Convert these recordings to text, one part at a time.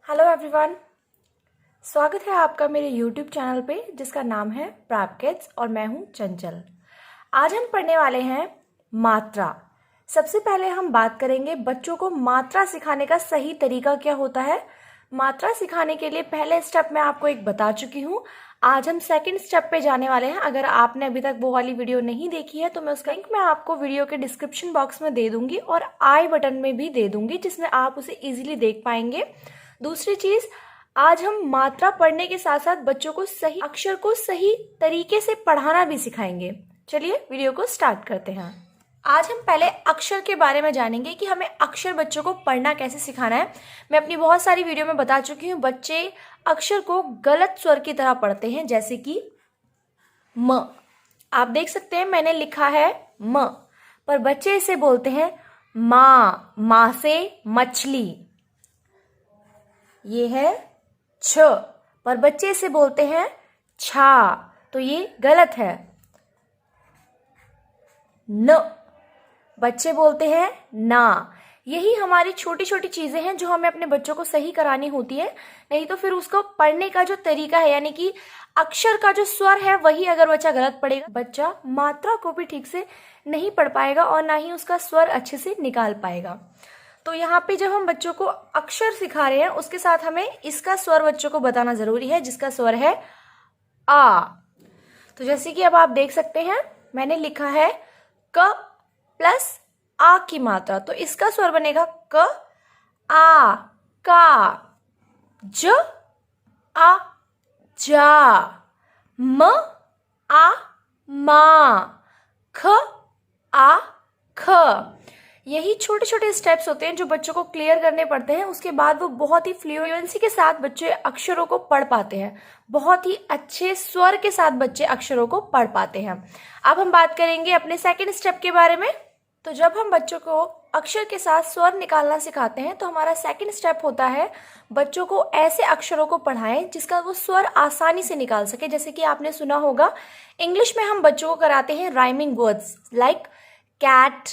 Hello everyone, स्वागत है आपका मेरे YouTube चैनल पे जिसका नाम है प्राप किड्स और मैं हूँ चंचल। आज हम पढ़ने वाले हैं मात्रा। सबसे पहले हम बात करेंगे बच्चों को मात्रा सिखाने का सही तरीका क्या होता है। मात्रा सिखाने के लिए पहले स्टेप मैं आपको एक बता चुकी हूँ। आज हम सेकंड स्टेप पे जाने वाले हैं। अगर आपने अभी तक वो वाली वीडियो नहीं देखी है तो मैं उसका लिंक मैं आपको वीडियो के डिस्क्रिप्शन बॉक्स में दे दूंगी और आई बटन में भी दे दूंगी, जिसमें आप उसे इजीली देख पाएंगे। दूसरी चीज, आज हम मात्रा पढ़ने के साथ साथ बच्चों को सही अक्षर को सही तरीके से पढ़ाना भी सिखाएंगे। चलिए वीडियो को स्टार्ट करते हैं। आज हम पहले अक्षर के बारे में जानेंगे कि हमें अक्षर बच्चों को पढ़ना कैसे सिखाना है। मैं अपनी बहुत सारी वीडियो में बता चुकी हूँ, बच्चे अक्षर को गलत स्वर की तरह पढ़ते हैं, जैसे कि म। आप देख सकते हैं मैंने लिखा है म, पर बच्चे इसे बोलते हैं माँ। माँ से मछली। ये है छ, पर बच्चे इसे बोलते हैं छा, तो ये गलत है। न, बच्चे बोलते हैं ना। यही हमारी छोटी छोटी चीजें हैं जो हमें अपने बच्चों को सही करानी होती है, नहीं तो फिर उसको पढ़ने का जो तरीका है, यानी कि अक्षर का जो स्वर है, वही अगर बच्चा गलत पढ़ेगा, बच्चा मात्रा को भी ठीक से नहीं पढ़ पाएगा और ना ही उसका स्वर अच्छे से निकाल पाएगा। तो यहाँ पे जब हम बच्चों को अक्षर सिखा रहे हैं, उसके साथ हमें इसका स्वर बच्चों को बताना जरूरी है, जिसका स्वर है आ। तो जैसे कि अब आप देख सकते हैं मैंने लिखा है क प्लस आ की मात्रा, तो इसका स्वर बनेगा क आ का। ज आ जा। म आ मा। ख आ ख। यही छोटे छोटे स्टेप्स होते हैं जो बच्चों को क्लियर करने पड़ते हैं। उसके बाद वो बहुत ही फ्लुएंसी के साथ बच्चे अक्षरों को पढ़ पाते हैं। बहुत ही अच्छे स्वर के साथ बच्चे अक्षरों को पढ़ पाते हैं। अब हम बात करेंगे अपने सेकंड स्टेप के बारे में। तो जब हम बच्चों को अक्षर के साथ स्वर निकालना सिखाते हैं तो हमारा सेकंड स्टेप होता है बच्चों को ऐसे अक्षरों को पढ़ाएं जिसका वो स्वर आसानी से निकाल सके। जैसे कि आपने सुना होगा, इंग्लिश में हम बच्चों को कराते हैं rhyming words like cat,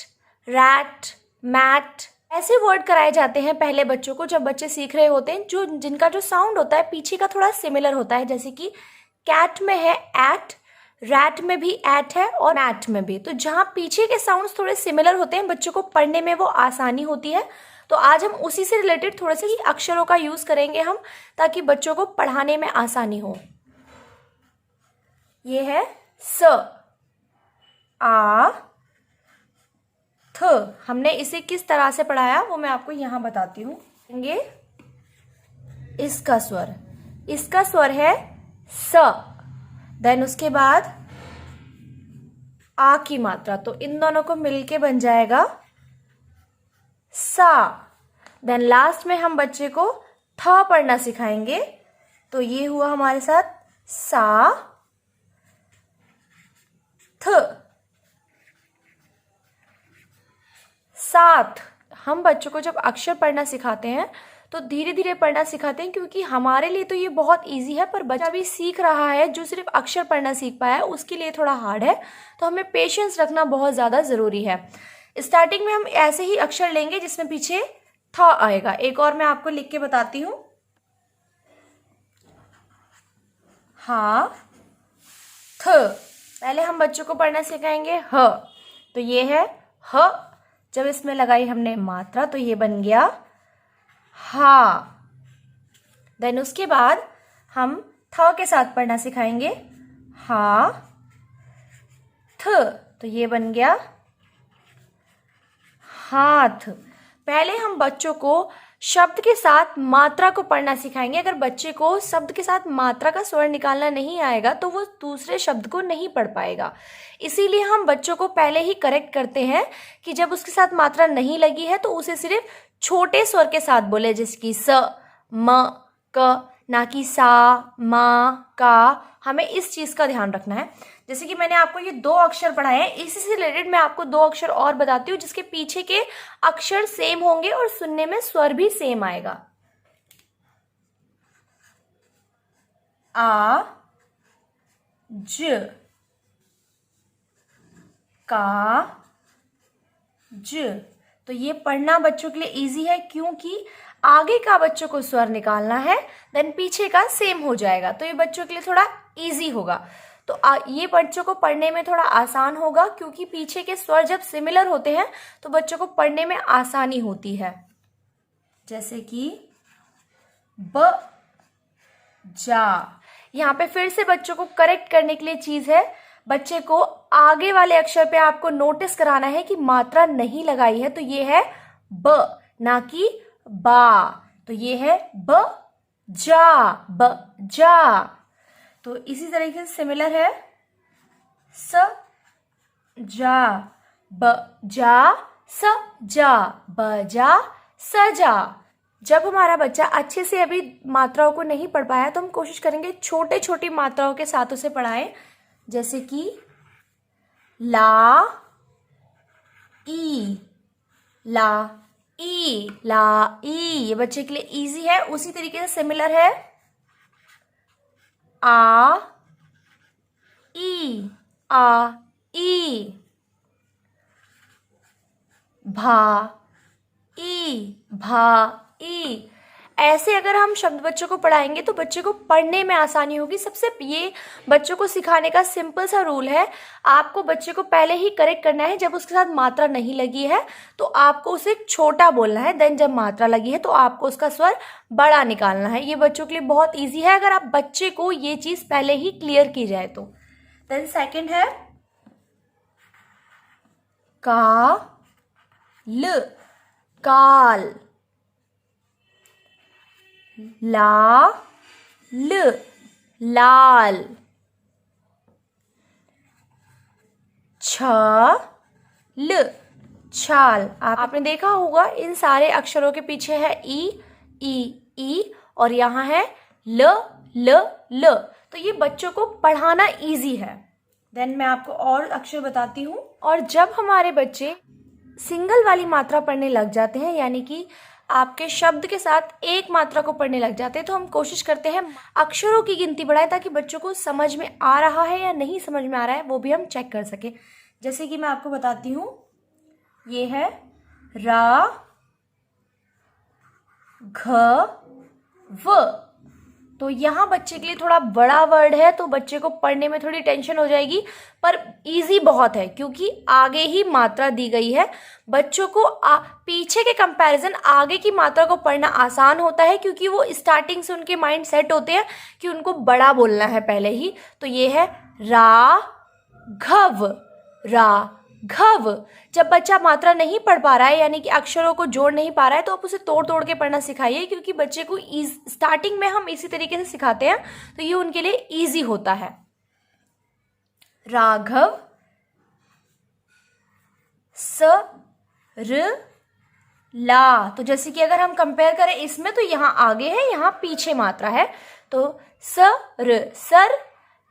rat, mat. ऐसे वर्ड कराए जाते हैं पहले बच्चों को जब बच्चे सीख रहे होते हैं, जो जिनका जो साउंड होता है पीछे का थोड़ा सिमिलर होता है। जैसे कि कैट में है एट, रैट में भी एट है और मैट में भी। तो जहां पीछे के साउंड्स थोड़े सिमिलर होते हैं, बच्चों को पढ़ने में वो आसानी होती है। तो आज हम उसी से रिलेटेड थोड़े से ही अक्षरों का यूज करेंगे हम, ताकि बच्चों को पढ़ाने में आसानी हो। ये है स, आ, थ। हमने इसे किस तरह से पढ़ाया वो मैं आपको यहां बताती हूँ। इसका स्वर है स। देन उसके बाद आ की मात्रा, तो इन दोनों को मिलके बन जाएगा सा। देन लास्ट में हम बच्चे को थ पढ़ना सिखाएंगे। तो ये हुआ हमारे साथ सा थ। साथ। हम बच्चों को जब अक्षर पढ़ना सिखाते हैं तो धीरे धीरे पढ़ना सिखाते हैं, क्योंकि हमारे लिए तो ये बहुत इजी है, पर बच्चा भी सीख रहा है जो सिर्फ अक्षर पढ़ना सीख पाया है उसके लिए थोड़ा हार्ड है। तो हमें पेशेंस रखना बहुत ज़्यादा ज़रूरी है। स्टार्टिंग में हम ऐसे ही अक्षर लेंगे जिसमें पीछे थ आएगा। एक और मैं आपको लिख के बताती हूँ। हा थ। पहले हम बच्चों को पढ़ना सिखाएंगे ह। तो ये है ह। जब इसमें लगाई हमने मात्रा तो ये बन गया हा। देन उसके बाद हम थ के साथ पढ़ना सिखाएंगे। हा थ। तो ये बन गया हाथ। पहले हम बच्चों को शब्द के साथ मात्रा को पढ़ना सिखाएंगे। अगर बच्चे को शब्द के साथ मात्रा का स्वर निकालना नहीं आएगा तो वो दूसरे शब्द को नहीं पढ़ पाएगा। इसीलिए हम बच्चों को पहले ही करेक्ट करते हैं कि जब उसके साथ मात्रा नहीं लगी है तो उसे सिर्फ छोटे स्वर के साथ बोले, जैसे कि स, म, क, ना कि सा, मा, का। हमें इस चीज का ध्यान रखना है। जैसे कि मैंने आपको ये दो अक्षर पढ़ाए हैं, इसी से रिलेटेड मैं आपको दो अक्षर और बताती हूँ जिसके पीछे के अक्षर सेम होंगे और सुनने में स्वर भी सेम आएगा। आ, ज, का, ज। तो ये पढ़ना बच्चों के लिए इजी है, क्योंकि आगे का बच्चों को स्वर निकालना है, देन पीछे का सेम हो जाएगा, तो ये बच्चों के लिए थोड़ा इजी होगा। तो ये बच्चों को पढ़ने में थोड़ा आसान होगा, क्योंकि पीछे के स्वर जब सिमिलर होते हैं तो बच्चों को पढ़ने में आसानी होती है। जैसे कि ब जा। यहाँ पे फिर से बच्चों को करेक्ट करने के लिए चीज है, बच्चे को आगे वाले अक्षर पे आपको नोटिस कराना है कि मात्रा नहीं लगाई है, तो ये है ब, ना कि बा। तो ये है ब जा, ब जा। तो इसी तरीके से सिमिलर है स जा, ब जा, स जा, ब जा, स जा। जब हमारा बच्चा अच्छे से अभी मात्राओं को नहीं पढ़ पाया तो हम कोशिश करेंगे छोटे छोटी मात्राओं के साथ उसे पढ़ाएं, जैसे कि ला ई, ला ई, ला ई। ये बच्चे के लिए इजी है। उसी तरीके से सिमिलर है आ ई, आ ई, भा ई, भा ई। ऐसे अगर हम शब्द बच्चों को पढ़ाएंगे तो बच्चे को पढ़ने में आसानी होगी। सबसे ये बच्चों को सिखाने का सिंपल सा रूल है, आपको बच्चे को पहले ही करेक्ट करना है। जब उसके साथ मात्रा नहीं लगी है तो आपको उसे छोटा बोलना है, देन जब मात्रा लगी है तो आपको उसका स्वर बड़ा निकालना है। ये बच्चों के लिए बहुत ईजी है अगर आप बच्चे को ये चीज पहले ही क्लियर की जाए तो। देन सेकेंड है का ल, काल। ला ल, लाल। छ ल, छाल। आपने देखा होगा इन सारे अक्षरों के पीछे है ई और यहाँ है ल ल। तो ये बच्चों को पढ़ाना इजी है। देन मैं आपको और अक्षर बताती हूँ। और जब हमारे बच्चे सिंगल वाली मात्रा पढ़ने लग जाते हैं, यानी कि आपके शब्द के साथ एक मात्रा को पढ़ने लग जाते हैं, तो हम कोशिश करते हैं अक्षरों की गिनती बढ़ाएं ताकि बच्चों को समझ में आ रहा है या नहीं समझ में आ रहा है वो भी हम चेक कर सकें। जैसे कि मैं आपको बताती हूँ, ये है रा घ व। तो यहाँ बच्चे के लिए थोड़ा बड़ा वर्ड है तो बच्चे को पढ़ने में थोड़ी टेंशन हो जाएगी, पर इजी बहुत है क्योंकि आगे ही मात्रा दी गई है। बच्चों को पीछे के कंपैरिजन आगे की मात्रा को पढ़ना आसान होता है क्योंकि वो स्टार्टिंग से उनके माइंड सेट होते हैं कि उनको बड़ा बोलना है पहले ही। तो ये है रा घव, रा घव। जब बच्चा मात्रा नहीं पढ़ पा रहा है, यानी कि अक्षरों को जोड़ नहीं पा रहा है, तो आप उसे तोड़ तोड़ के पढ़ना सिखाइए, क्योंकि बच्चे को स्टार्टिंग में हम इसी तरीके से सिखाते हैं तो ये उनके लिए इजी होता है। राघव स र ला। तो जैसे कि अगर हम कंपेयर करें इसमें, तो यहाँ आगे है, यहाँ पीछे मात्रा है, तो स र, सर,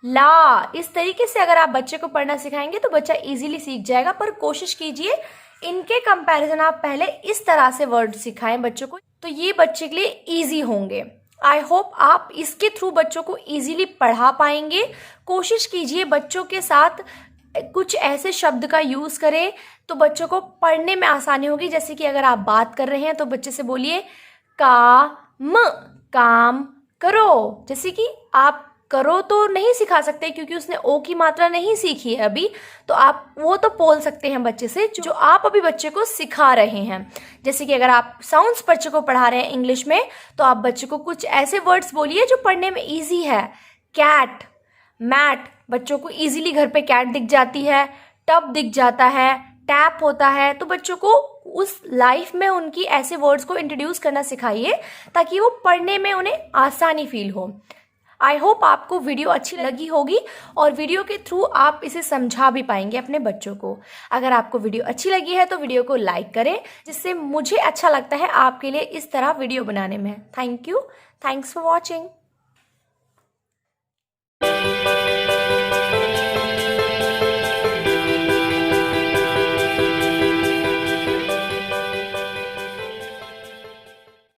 ला। इस तरीके से अगर आप बच्चे को पढ़ना सिखाएंगे तो बच्चा इजीली सीख जाएगा। पर कोशिश कीजिए इनके कंपैरिजन आप पहले इस तरह से वर्ड सिखाएं बच्चों को, तो ये बच्चे के लिए इजी होंगे। आई होप आप इसके थ्रू बच्चों को इजीली पढ़ा पाएंगे। कोशिश कीजिए बच्चों के साथ कुछ ऐसे शब्द का यूज करें तो बच्चों को पढ़ने में आसानी होगी। जैसे कि अगर आप बात कर रहे हैं तो बच्चे से बोलिए काम, काम करो। जैसे कि आप करो तो नहीं सिखा सकते क्योंकि उसने ओ की मात्रा नहीं सीखी है अभी, तो आप वो तो बोल सकते हैं बच्चे से जो आप अभी बच्चे को सिखा रहे हैं। जैसे कि अगर आप साउंड्स बच्चे को पढ़ा रहे हैं इंग्लिश में, तो आप बच्चे को कुछ ऐसे वर्ड्स बोलिए जो पढ़ने में इजी है। कैट, मैट, बच्चों को इजीली घर पे कैट दिख जाती है, टब दिख जाता है, टैप होता है। तो बच्चों को उस लाइफ में उनकी ऐसे वर्ड्स को इंट्रोड्यूस करना सिखाइए ताकि वो पढ़ने में उन्हें आसानी फील हो। आई होप आपको वीडियो अच्छी लगी होगी और वीडियो के थ्रू आप इसे समझा भी पाएंगे अपने बच्चों को। अगर आपको वीडियो अच्छी लगी है तो वीडियो को लाइक करें, जिससे मुझे अच्छा लगता है आपके लिए इस तरह वीडियो बनाने में। Thank you, thanks for watching.